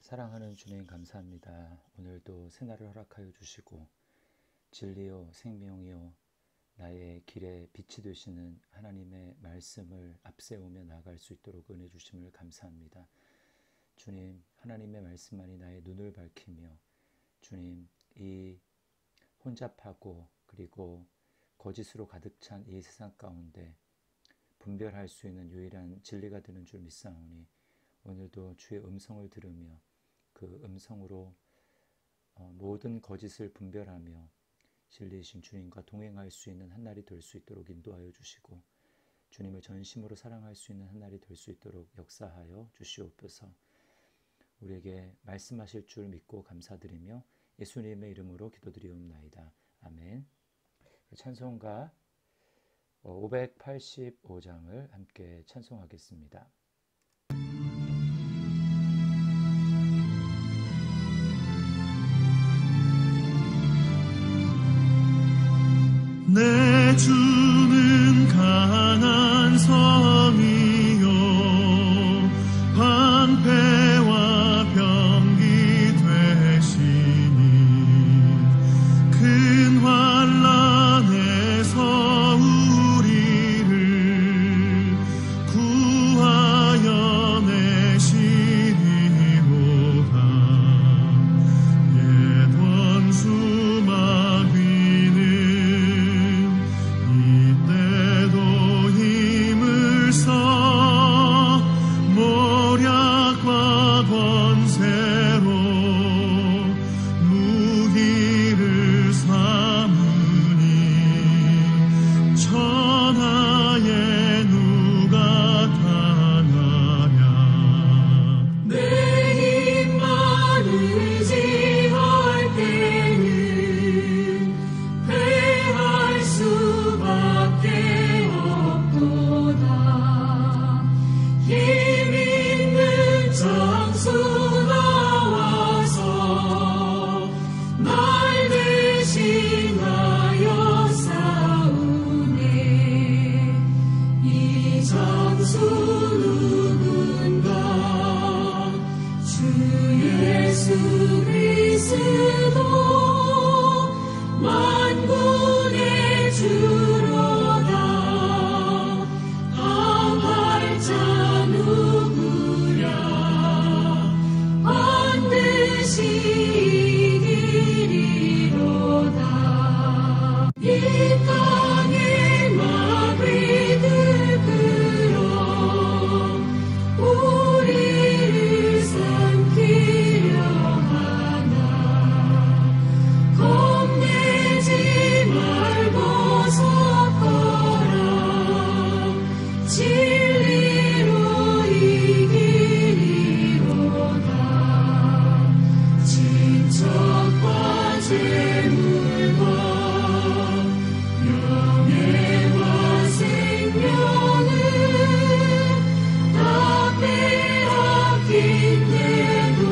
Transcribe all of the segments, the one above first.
사랑하는 주님 감사합니다. 오늘도 새날을 허락하여 주시고 진리요 생명이요 나의 길에 빛이 되시는 하나님의 말씀을 앞세우며 나아갈 수 있도록 은혜 주심을 감사합니다. 주님, 하나님의 말씀만이 나의 눈을 밝히며 주님, 이 혼잡하고 그리고 거짓으로 가득 찬 이 세상 가운데 분별할 수 있는 유일한 진리가 되는 줄 믿사오니 오늘도 주의 음성을 들으며 그 음성으로 모든 거짓을 분별하며 진리이신 주님과 동행할 수 있는 한날이 될 수 있도록 인도하여 주시고 주님을 전심으로 사랑할 수 있는 한날이 될 수 있도록 역사하여 주시옵소서. 우리에게 말씀하실 줄 믿고 감사드리며 예수님의 이름으로 기도드리옵나이다. 아멘. 찬송가 585장을 함께 찬송하겠습니다. 내 주는 강한 성이요 방패와 병기 되시니 큰 환난에서 우리를 구하여 내시리로다. 옛 원수 마귀는 이때도 힘을 써 모략과 권세로 무기를 삼으니 천하에 누가 당하랴. 내 힘만 의지할 때는 패할 수밖에 없도다. 힘 있는 장수 나와서 날 대신하여 싸우네. 이 장수 누군가 주 예수 그리스도 만군의 주로다. 당할 자 누구랴. 반드시 이기리로다. 이 땅의 마귀들 끌어 우리를 삼키려 하나. 겁내지 말고 섰거라. 진리로 이기리로다. 친척과 재물과 명예와 생명은 다 빼앗긴데도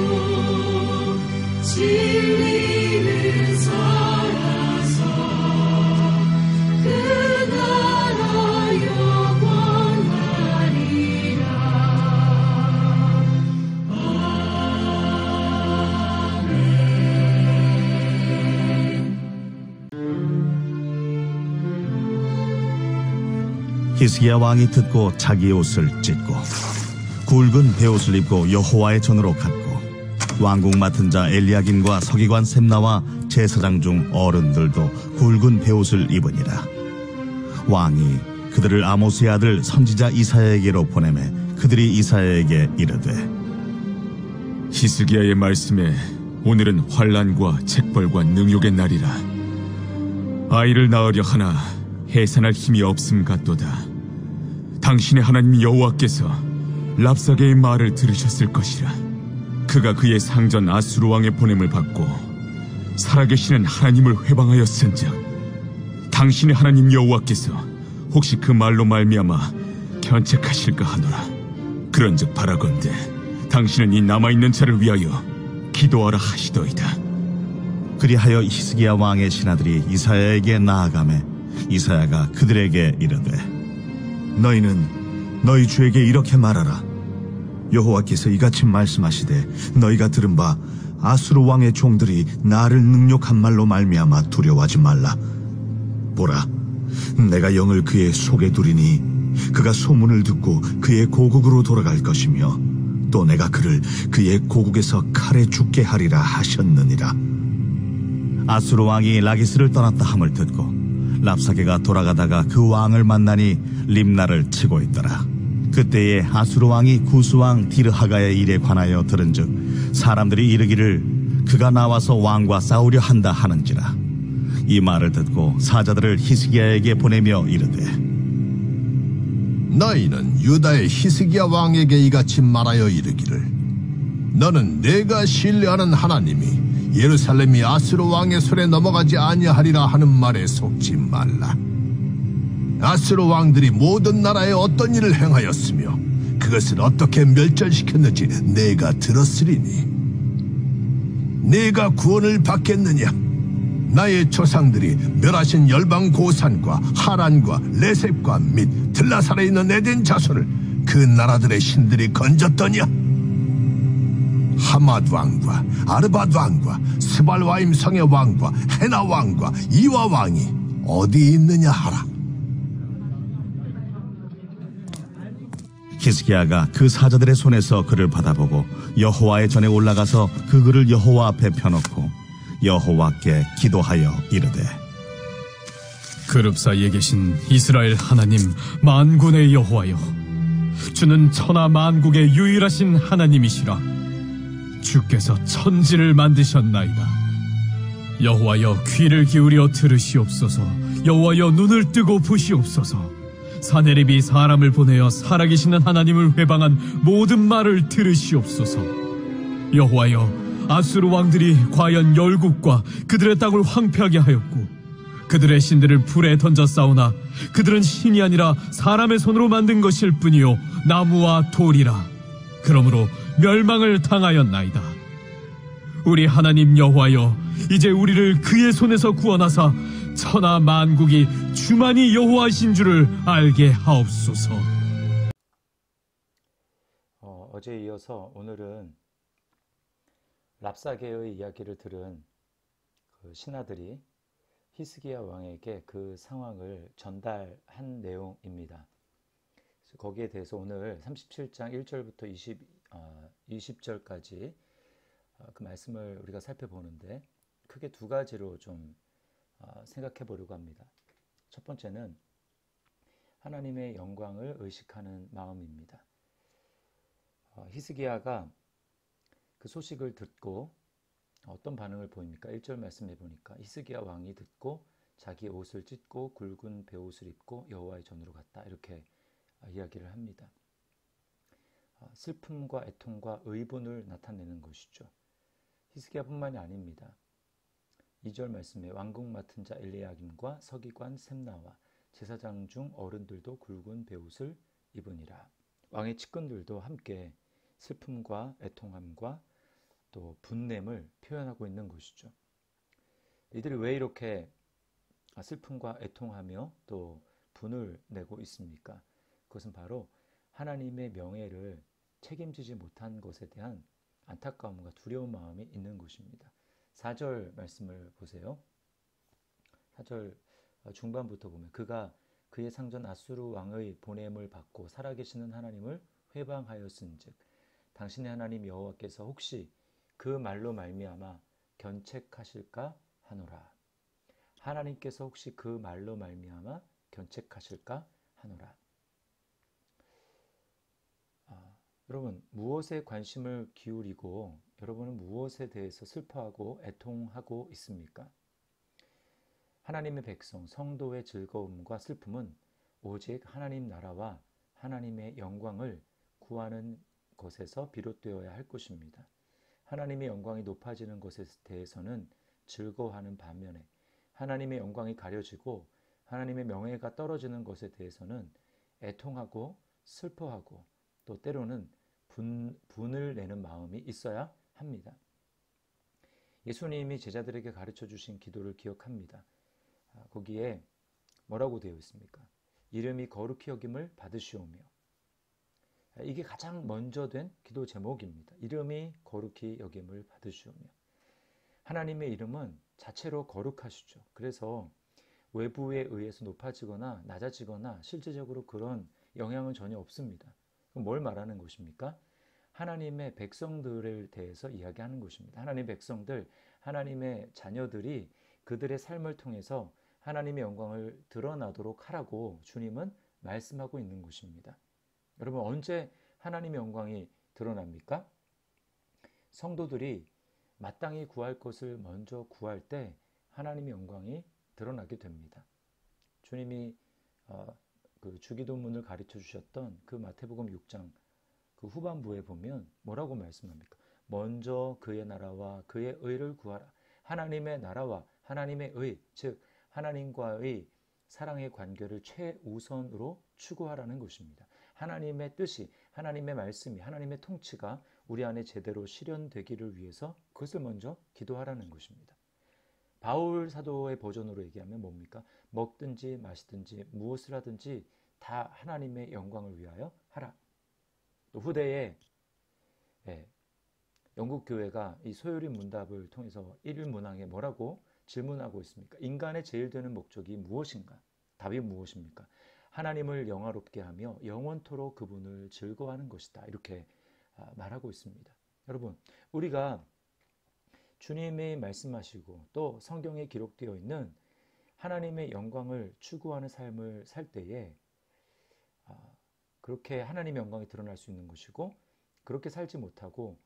진리는 살아서 그 나라 영원하리라. 히스기야 왕이 듣고 자기 옷을 찢고 굵은 베옷을 입고 여호와의 전으로 갔고 왕궁 맡은 자 엘리야김과 서기관 셈나와 제사장 중 어른들도 굵은 베옷을 입으니라. 왕이 그들을 아모스의 아들 선지자 이사야에게로 보내매 그들이 이사야에게 이르되 히스기야의 말씀에 오늘은 환난과 책벌과 능욕의 날이라. 아이를 낳으려 하나 해산할 힘이 없음 같도다. 당신의 하나님 여호와께서 랍사게의 말을 들으셨을 것이라. 그가 그의 상전 아수르 왕의 보냄을 받고 살아계시는 하나님을 회방하였은즉 당신의 하나님 여호와께서 혹시 그 말로 말미암아 견책하실까 하노라. 그런즉 바라건대 당신은 이 남아있는 자를 위하여 기도하라 하시더이다. 그리하여 히스기야 왕의 신하들이 이사야에게 나아가매 이사야가 그들에게 이르되 너희는 너희 주에게 이렇게 말하라. 여호와께서 이같이 말씀하시되 너희가 들은 바 아수르 왕의 종들이 나를 능욕한 말로 말미암아 두려워하지 말라. 보라, 내가 영을 그의 속에 두리니 그가 소문을 듣고 그의 고국으로 돌아갈 것이며 또 내가 그를 그의 고국에서 칼에 죽게 하리라 하셨느니라. 아수르 왕이 라기스를 떠났다 함을 듣고 랍사게가 돌아가다가 그 왕을 만나니 림나를 치고 있더라. 그때에 아수르 왕이 구스 왕 디르하가의 일에 관하여 들은즉 사람들이 이르기를 그가 나와서 왕과 싸우려 한다 하는지라. 이 말을 듣고 사자들을 히스기야에게 보내며 이르되 너희는 유다의 히스기야 왕에게 이같이 말하여 이르기를 너는 내가 신뢰하는 하나님이 예루살렘이 아수르 왕의 손에 넘어가지 아니하리라 하는 말에 속지 말라. 아수르 왕들이 모든 나라에 어떤 일을 행하였으며 그것을 어떻게 멸절시켰는지 내가 들었으리니 내가 구원을 받겠느냐? 나의 조상들이 멸하신 열방 고산과 하란과 레셉과 및 들라살에 있는 에덴 자손을 그 나라들의 신들이 건졌더냐? 하맛 왕과 아르밧 왕과 스발와임 성의 왕과 헤나 왕과 이와 왕이 어디 있느냐 하라. 히스기야가 그 사자들의 손에서 그를 받아보고 여호와의 전에 올라가서 그 글을 여호와 앞에 펴놓고 여호와께 기도하여 이르되 그룹 사이에 계신 이스라엘 하나님 만군의 여호와여, 주는 천하 만국의 유일하신 하나님이시라. 주께서 천지를 만드셨나이다. 여호와여, 귀를 기울여 들으시옵소서. 여호와여, 눈을 뜨고 보시옵소서. 사네립이 사람을 보내어 살아계시는 하나님을 회방한 모든 말을 들으시옵소서. 여호와여, 아수르 왕들이 과연 열국과 그들의 땅을 황폐하게 하였고 그들의 신들을 불에 던져 싸우나 그들은 신이 아니라 사람의 손으로 만든 것일 뿐이요 나무와 돌이라. 그러므로 멸망을 당하였나이다. 우리 하나님 여호와여, 이제 우리를 그의 손에서 구원하사 천하 만국이 주만이 여호와이신 줄을 알게 하옵소서. 어제에 이어서 오늘은 랍사게의 이야기를 들은 그 신하들이 히스기야 왕에게 그 상황을 전달한 내용입니다. 그래서 거기에 대해서 오늘 37장 1절부터 20절까지 그 말씀을 우리가 살펴보는데 크게 두 가지로 좀 생각해 보려고 합니다. 첫 번째는 하나님의 영광을 의식하는 마음입니다. 히스기야가 그 소식을 듣고 어떤 반응을 보입니까? 1절 말씀해 보니까 히스기야 왕이 듣고 자기 옷을 찢고 굵은 베옷을 입고 여호와의 전으로 갔다, 이렇게 이야기를 합니다. 슬픔과 애통과 의분을 나타내는 것이죠. 히스기야뿐만이 아닙니다. 2절 말씀에 왕궁 맡은 자 엘리야김과 서기관 셈나와 제사장 중 어른들도 굵은 베옷을 입으니라. 왕의 측근들도 함께 슬픔과 애통함과 또 분냄을 표현하고 있는 것이죠. 이들이 왜 이렇게 슬픔과 애통하며 또 분을 내고 있습니까? 그것은 바로 하나님의 명예를 책임지지 못한 것에 대한 안타까움과 두려운 마음이 있는 것입니다. 4절 말씀을 보세요. 4절 중반부터 보면 그가 그의 상전 아수르 왕의 보냄을 받고 살아계시는 하나님을 회방하였은즉 당신의 하나님 여호와께서 혹시 그 말로 말미암아 견책하실까 하노라. 하나님께서 혹시 그 말로 말미암아 견책하실까 하노라. 여러분, 무엇에 관심을 기울이고 여러분은 무엇에 대해서 슬퍼하고 애통하고 있습니까? 하나님의 백성, 성도의 즐거움과 슬픔은 오직 하나님 나라와 하나님의 영광을 구하는 것에서 비롯되어야 할 것입니다. 하나님의 영광이 높아지는 것에 대해서는 즐거워하는 반면에 하나님의 영광이 가려지고 하나님의 명예가 떨어지는 것에 대해서는 애통하고 슬퍼하고 또 때로는 분을 내는 마음이 있어야 합니다. 예수님이 제자들에게 가르쳐 주신 기도를 기억합니다. 거기에 뭐라고 되어 있습니까? 이름이 거룩히 여김을 받으시오며 이게 가장 먼저 된 기도 제목입니다. 이름이 거룩히 여김을 받으시오며. 하나님의 이름은 자체로 거룩하시죠. 그래서 외부에 의해서 높아지거나 낮아지거나 실제적으로 그런 영향은 전혀 없습니다. 그럼 뭘 말하는 것입니까? 하나님의 백성들에 대해서 이야기하는 것입니다. 하나님의 백성들, 하나님의 자녀들이 그들의 삶을 통해서 하나님의 영광을 드러나도록 하라고 주님은 말씀하고 있는 것입니다. 여러분, 언제 하나님의 영광이 드러납니까? 성도들이 마땅히 구할 것을 먼저 구할 때 하나님의 영광이 드러나게 됩니다. 주님이 그 주기도문을 가르쳐 주셨던 그 마태복음 6장 그 후반부에 보면 뭐라고 말씀합니까? 먼저 그의 나라와 그의 의를 구하라. 하나님의 나라와 하나님의 의, 즉 하나님과의 사랑의 관계를 최우선으로 추구하라는 것입니다. 하나님의 뜻이, 하나님의 말씀이, 하나님의 통치가 우리 안에 제대로 실현되기를 위해서 그것을 먼저 기도하라는 것입니다. 바울 사도의 버전으로 얘기하면 뭡니까? 먹든지 마시든지 무엇을 하든지 다 하나님의 영광을 위하여 하라. 또 후대에 영국 교회가 이 소요리 문답을 통해서 일일 문항에 뭐라고 질문하고 있습니까? 인간의 제일 되는 목적이 무엇인가? 답이 무엇입니까? 하나님을 영화롭게 하며 영원토록 그분을 즐거워하는 것이다. 이렇게 말하고 있습니다. 여러분, 우리가 주님이 말씀하시고 또 성경에 기록되어 있는 하나님의 영광을 추구하는 삶을 살 때에 그렇게 하나님의 영광이 드러날 수 있는 것이고, 그렇게 살지 못하고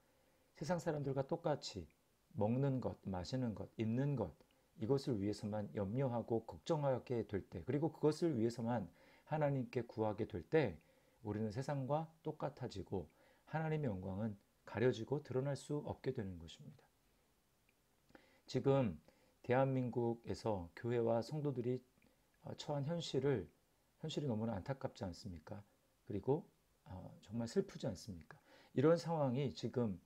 세상 사람들과 똑같이 먹는 것, 마시는 것, 입는 것, 이것을 위해서만 염려하고 걱정하게 될 때, 그리고 그것을 위해서만 하나님께 구하게 될 때 우리는 세상과 똑같아지고 하나님의 영광은 가려지고 드러날 수 없게 되는 것입니다. 지금 대한민국에서 교회와 성도들이 처한 현실이 너무나 안타깝지 않습니까? 그리고 정말 슬프지 않습니까? 이런 상황이 지금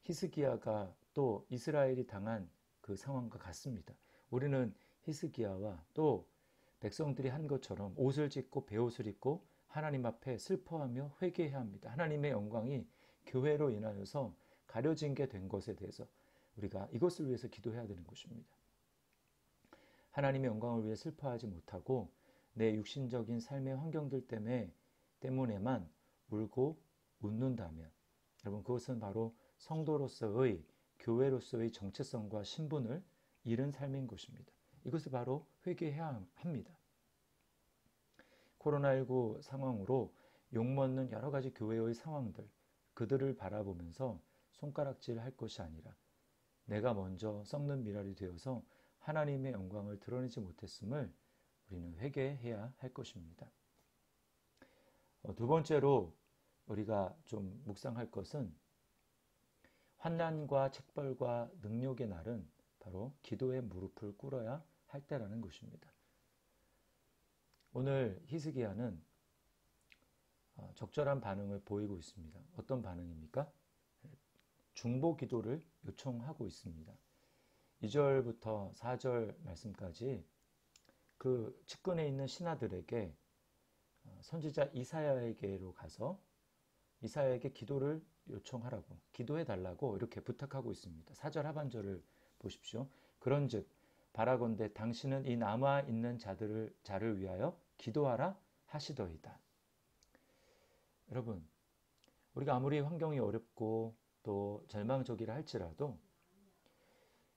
히스기야가 또 이스라엘이 당한 그 상황과 같습니다. 우리는 히스기야와 또 백성들이 한 것처럼 옷을 찢고 베옷을 입고 하나님 앞에 슬퍼하며 회개해야 합니다. 하나님의 영광이 교회로 인하여서 가려진 게 된 것에 대해서 우리가 이것을 위해서 기도해야 되는 것입니다. 하나님의 영광을 위해 슬퍼하지 못하고 내 육신적인 삶의 환경들 때문에만 울고 웃는다면, 여러분, 그것은 바로 성도로서의, 교회로서의 정체성과 신분을 잃은 삶인 것입니다. 이것을 바로 회개해야 합니다. 코로나19 상황으로 욕먹는 여러 가지 교회의 상황들, 그들을 바라보면서 손가락질 할 것이 아니라 내가 먼저 썩는 미랄이 되어서 하나님의 영광을 드러내지 못했음을 우리는 회개해야 할 것입니다. 두 번째로 우리가 좀 묵상할 것은 환난과 책벌과 능욕의 날은 바로 기도의 무릎을 꿇어야 할 때라는 것입니다. 오늘 히스기야는 적절한 반응을 보이고 있습니다. 어떤 반응입니까? 중보 기도를 요청하고 있습니다. 2절부터 4절 말씀까지 그 측근에 있는 신하들에게 선지자 이사야에게로 가서 이사야에게 기도를 요청하라고, 기도해달라고 이렇게 부탁하고 있습니다. 4절 하반절을 보십시오. 그런즉 바라건대 당신은 이 남아있는 자를 위하여 기도하라 하시더이다. 여러분, 우리가 아무리 환경이 어렵고 또 절망적이라 할지라도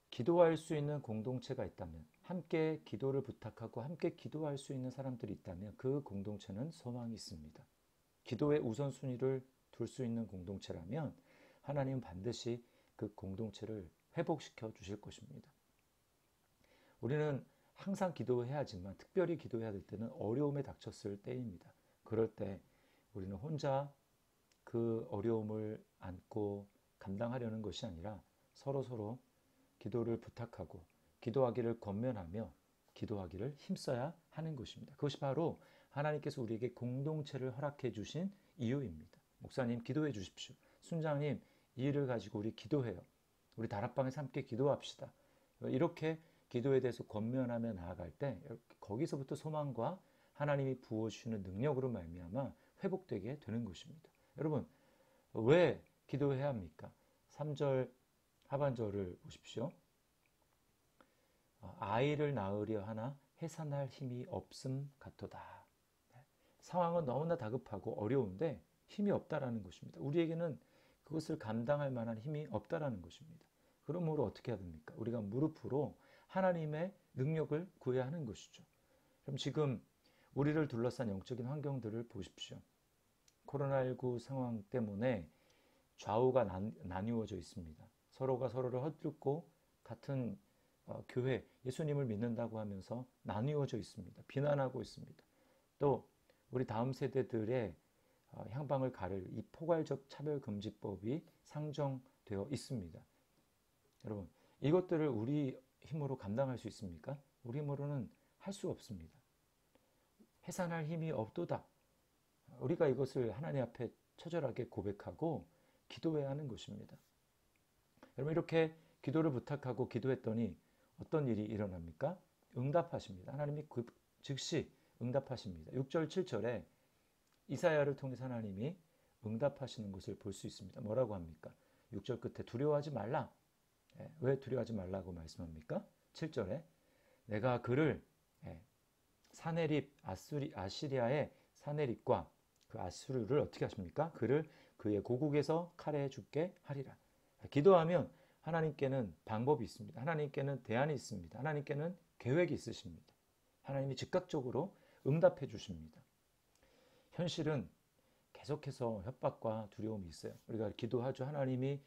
기도할 수 있는 공동체가 있다면, 함께 기도를 부탁하고 함께 기도할 수 있는 사람들이 있다면 그 공동체는 소망이 있습니다. 기도의 우선순위를 둘 수 있는 공동체라면 하나님은 반드시 그 공동체를 회복시켜 주실 것입니다. 우리는 항상 기도해야 하지만 특별히 기도해야 될 때는 어려움에 닥쳤을 때입니다. 그럴 때 우리는 혼자 그 어려움을 안고 감당하려는 것이 아니라 서로 기도를 부탁하고 기도하기를 권면하며 기도하기를 힘써야 하는 것입니다. 그것이 바로 하나님께서 우리에게 공동체를 허락해 주신 이유입니다. 목사님 기도해 주십시오. 순장님 이 일을 가지고 우리 기도해요. 우리 다락방에서 함께 기도합시다. 이렇게 기도에 대해서 권면하며 나아갈 때 거기서부터 소망과 하나님이 부어주시는 능력으로 말미암아 회복되게 되는 것입니다. 여러분, 왜 기도해야 합니까? 3절 하반절을 보십시오. 아이를 낳으려 하나 해산할 힘이 없음 같도다. 상황은 너무나 다급하고 어려운데 힘이 없다라는 것입니다. 우리에게는 그것을 감당할 만한 힘이 없다라는 것입니다. 그러므로 어떻게 해야 됩니까? 우리가 무릎으로 하나님의 능력을 구해야 하는 것이죠. 그럼 지금 우리를 둘러싼 영적인 환경들을 보십시오. 코로나19 상황 때문에 좌우가 나뉘어져 있습니다. 서로가 서로를 헛듣고 같은 교회, 예수님을 믿는다고 하면서 나뉘어져 있습니다. 비난하고 있습니다. 또 우리 다음 세대들의 향방을 가를 이 포괄적 차별금지법이 상정되어 있습니다. 여러분, 이것들을 우리 힘으로 감당할 수 있습니까? 우리 힘으로는 할 수 없습니다. 해산할 힘이 없도다. 우리가 이것을 하나님 앞에 처절하게 고백하고 기도해야 하는 것입니다. 여러분, 이렇게 기도를 부탁하고 기도했더니 어떤 일이 일어납니까? 응답하십니다. 하나님이 즉시 응답하십니다. 6절, 7절에 이사야를 통해서 하나님이 응답하시는 것을 볼 수 있습니다. 뭐라고 합니까? 6절 끝에 두려워하지 말라. 왜 두려워하지 말라고 말씀합니까? 7절에 내가 그를 사네립 아시리아의 사네립과 그 아수르를 어떻게 하십니까? 그를 그의 고국에서 칼에 죽게 하리라. 기도하면 하나님께는 방법이 있습니다. 하나님께는 대안이 있습니다. 하나님께는 계획이 있으십니다. 하나님이 즉각적으로 응답해 주십니다. 현실은 계속해서 협박과 두려움이 있어요. 우리가 기도하죠. 하나님이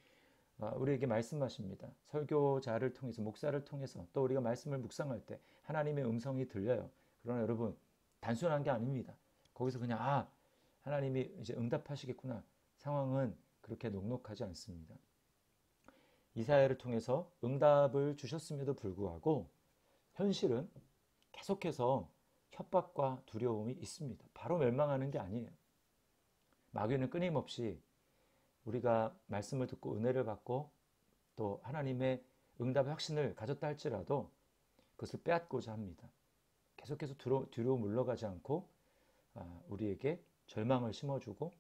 우리에게 말씀하십니다. 설교자를 통해서, 목사를 통해서, 또 우리가 말씀을 묵상할 때 하나님의 음성이 들려요. 그러나 여러분, 단순한 게 아닙니다. 거기서 그냥 하나님이 이제 응답하시겠구나. 상황은 그렇게 녹록하지 않습니다. 이사야를 통해서 응답을 주셨음에도 불구하고 현실은 계속해서 협박과 두려움이 있습니다. 바로 멸망하는 게 아니에요. 마귀는 끊임없이 우리가 말씀을 듣고 은혜를 받고 또 하나님의 응답의 확신을 가졌다 할지라도 그것을 빼앗고자 합니다. 계속해서 뒤로 물러가지 않고 우리에게 절망을 심어주고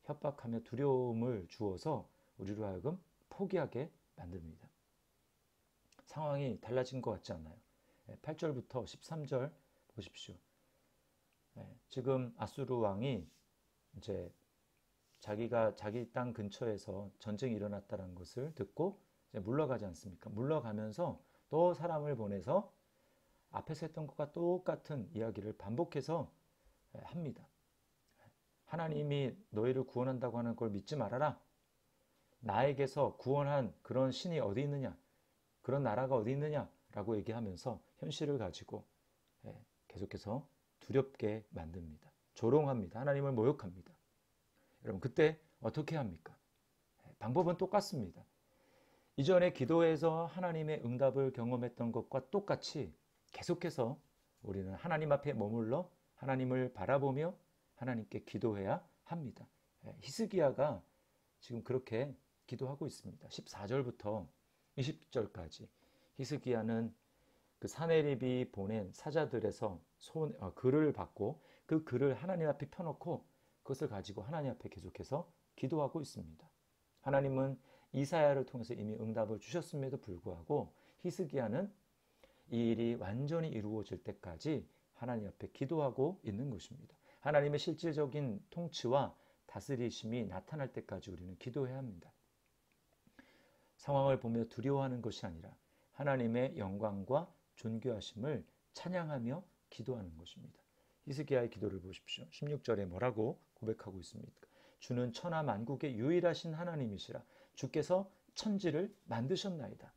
협박하며 두려움을 주어서 우리로 하여금 포기하게 만듭니다. 상황이 달라진 것 같지 않나요? 8절부터 13절 보십시오. 지금 아수르 왕이 이제 자기가 자기 땅 근처에서 전쟁이 일어났다는 것을 듣고 이제 물러가지 않습니까? 물러가면서 또 사람을 보내서 앞에서 했던 것과 똑같은 이야기를 반복해서 합니다. 하나님이 너희를 구원한다고 하는 걸 믿지 말아라. 나에게서 구원한 그런 신이 어디 있느냐? 그런 나라가 어디 있느냐라고 얘기하면서 현실을 가지고 계속해서 두렵게 만듭니다. 조롱합니다. 하나님을 모욕합니다. 여러분, 그때 어떻게 합니까? 방법은 똑같습니다. 이전에 기도에서 하나님의 응답을 경험했던 것과 똑같이 계속해서 우리는 하나님 앞에 머물러 하나님을 바라보며 하나님께 기도해야 합니다. 히스기야가 지금 그렇게 기도하고 있습니다. 14절부터 20절까지 히스기야는 그 사네립이 보낸 사자들에서 글을 받고 그 글을 하나님 앞에 펴놓고 그것을 가지고 하나님 앞에 계속해서 기도하고 있습니다. 하나님은 이사야를 통해서 이미 응답을 주셨음에도 불구하고 히스기야는 이 일이 완전히 이루어질 때까지 하나님 앞에 기도하고 있는 것입니다. 하나님의 실질적인 통치와 다스리심이 나타날 때까지 우리는 기도해야 합니다. 상황을 보며 두려워하는 것이 아니라 하나님의 영광과 존귀하심을 찬양하며 기도하는 것입니다. 히스기야의 기도를 보십시오. 16절에 뭐라고 고백하고 있습니까? 주는 천하 만국의 유일하신 하나님이시라. 주께서 천지를 만드셨나이다.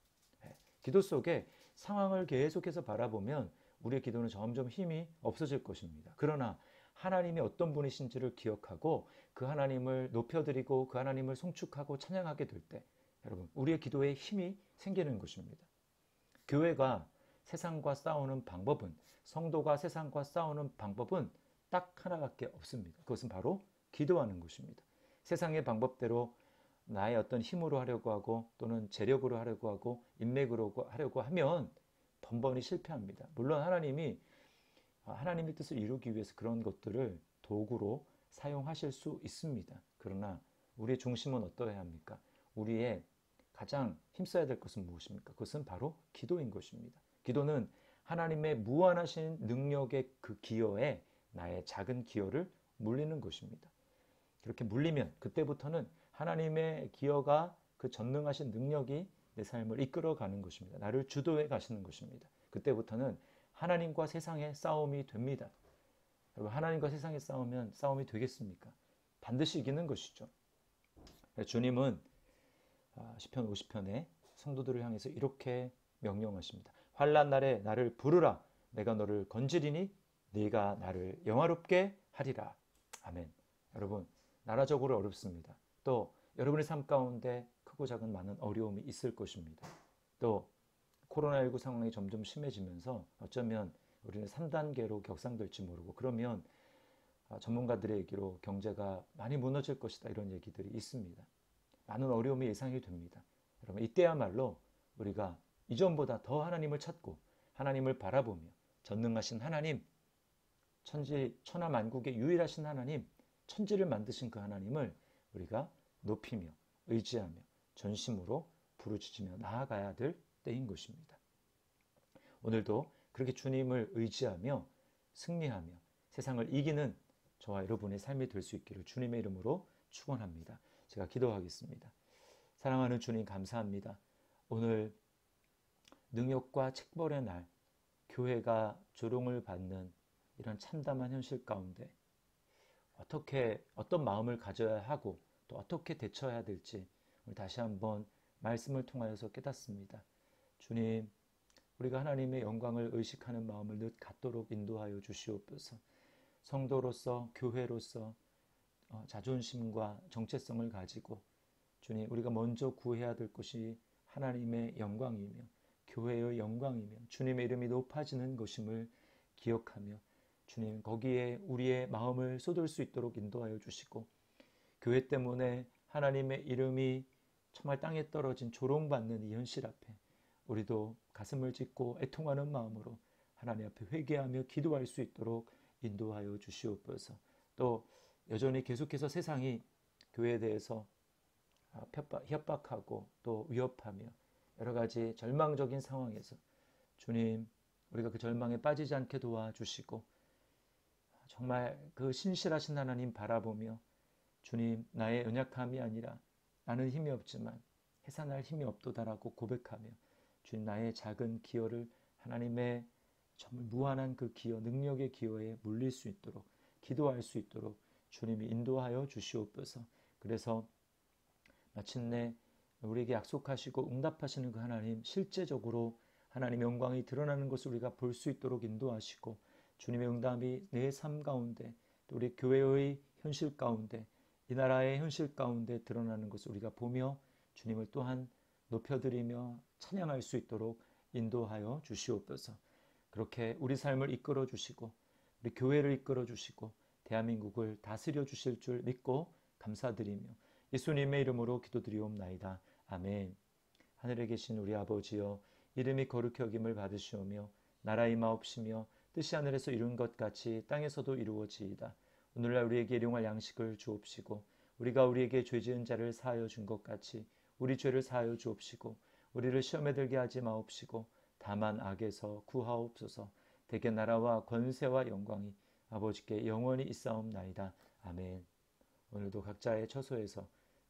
기도 속에 상황을 계속해서 바라보면 우리의 기도는 점점 힘이 없어질 것입니다. 그러나 하나님이 어떤 분이신지를 기억하고 그 하나님을 높여드리고 그 하나님을 송축하고 찬양하게 될 때 여러분, 우리의 기도에 힘이 생기는 것입니다. 교회가 세상과 싸우는 방법은, 성도가 세상과 싸우는 방법은 딱 하나밖에 없습니다. 그것은 바로 기도하는 것입니다. 세상의 방법대로 나의 어떤 힘으로 하려고 하고 또는 재력으로 하려고 하고 인맥으로 하려고 하면 번번이 실패합니다. 물론 하나님의 뜻을 이루기 위해서 그런 것들을 도구로 사용하실 수 있습니다. 그러나 우리의 중심은 어떠해야 합니까? 우리의 가장 힘써야 될 것은 무엇입니까? 그것은 바로 기도인 것입니다. 기도는 하나님의 무한하신 능력의 그 기여에 나의 작은 기여를 물리는 것입니다. 그렇게 물리면 그때부터는 하나님의 기여가 그 전능하신 능력이 내 삶을 이끌어가는 것입니다. 나를 주도해 가시는 것입니다. 그때부터는 하나님과 세상의 싸움이 됩니다. 여러분, 하나님과 세상의 싸우면 싸움이 되겠습니까? 반드시 이기는 것이죠. 주님은 시편 50편에 성도들을 향해서 이렇게 명령하십니다. 환난 날에 나를 부르라. 내가 너를 건지리니 네가 나를 영화롭게 하리라. 아멘. 여러분, 나라적으로 어렵습니다. 또 여러분의 삶 가운데 크고 작은 많은 어려움이 있을 것입니다. 또 코로나19 상황이 점점 심해지면서 어쩌면 우리는 3단계로 격상될지 모르고, 그러면 전문가들의 얘기로 경제가 많이 무너질 것이다, 이런 얘기들이 있습니다. 많은 어려움이 예상이 됩니다. 여러분, 이때야말로 우리가 이전보다 더 하나님을 찾고 하나님을 바라보며 전능하신 하나님, 천하 만국의 유일하신 하나님, 천지를 만드신 그 하나님을 우리가 높이며 의지하며 전심으로 부르짖으며 나아가야 될 때인 것입니다. 오늘도 그렇게 주님을 의지하며 승리하며 세상을 이기는 저와 여러분의 삶이 될 수 있기를 주님의 이름으로 축원합니다. 제가 기도하겠습니다. 사랑하는 주님, 감사합니다. 오늘 능욕과 책벌의 날, 교회가 조롱을 받는 이런 참담한 현실 가운데 어떤 마음을 가져야 하고 또 어떻게 대처해야 될지 오늘 다시 한번 말씀을 통하여서 깨닫습니다. 주님, 우리가 하나님의 영광을 의식하는 마음을 늘 갖도록 인도하여 주시옵소서. 성도로서, 교회로서 자존심과 정체성을 가지고 주님, 우리가 먼저 구해야 될 것이 하나님의 영광이며 교회의 영광이며 주님의 이름이 높아지는 것임을 기억하며 주님, 거기에 우리의 마음을 쏟을 수 있도록 인도하여 주시고, 교회 때문에 하나님의 이름이 정말 땅에 떨어진 조롱받는 이 현실 앞에 우리도 가슴을 찢고 애통하는 마음으로 하나님 앞에 회개하며 기도할 수 있도록 인도하여 주시옵소서. 또 여전히 계속해서 세상이 교회에 대해서 협박하고 또 위협하며 여러 가지 절망적인 상황에서 주님, 우리가 그 절망에 빠지지 않게 도와주시고 정말 그 신실하신 하나님 바라보며 주님, 나의 연약함이 아니라 나는 힘이 없지만 해산할 힘이 없도다라고 고백하며 주님, 나의 작은 기여를 하나님의 정말 무한한 그 기여, 능력의 기여에 물릴 수 있도록 기도할 수 있도록 주님이 인도하여 주시옵소서. 그래서 마침내 우리에게 약속하시고 응답하시는 그 하나님, 실제적으로 하나님의 영광이 드러나는 것을 우리가 볼 수 있도록 인도하시고 주님의 응답이 내 삶 가운데 또 우리 교회의 현실 가운데 이 나라의 현실 가운데 드러나는 것을 우리가 보며 주님을 또한 높여드리며 찬양할 수 있도록 인도하여 주시옵소서. 그렇게 우리 삶을 이끌어 주시고 우리 교회를 이끌어 주시고 대한민국을 다스려 주실 줄 믿고 감사드리며 예수님의 이름으로 기도드리옵나이다. 아멘. 하늘에 계신 우리 아버지여, 이름이 거룩히 여김을 받으시오며 나라의 임하옵시며 뜻이 하늘에서 이룬 것 같이 땅에서도 이루어지이다. 오늘날 우리에게 일용할 양식을 주옵시고 우리가 우리에게 죄 지은 자를 사하여 준 것 같이 우리 죄를 사하여 주옵시고 우리를 시험에 들게 하지 마옵시고 다만 악에서 구하옵소서. 대개 나라와 권세와 영광이 아버지께 영원히 있사옵나이다. 아멘. 오늘도 각자의 처소에서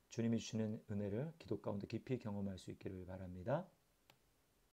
주님이 주시는 은혜를 기도 가운데 깊이 경험할 수 있기를 바랍니다.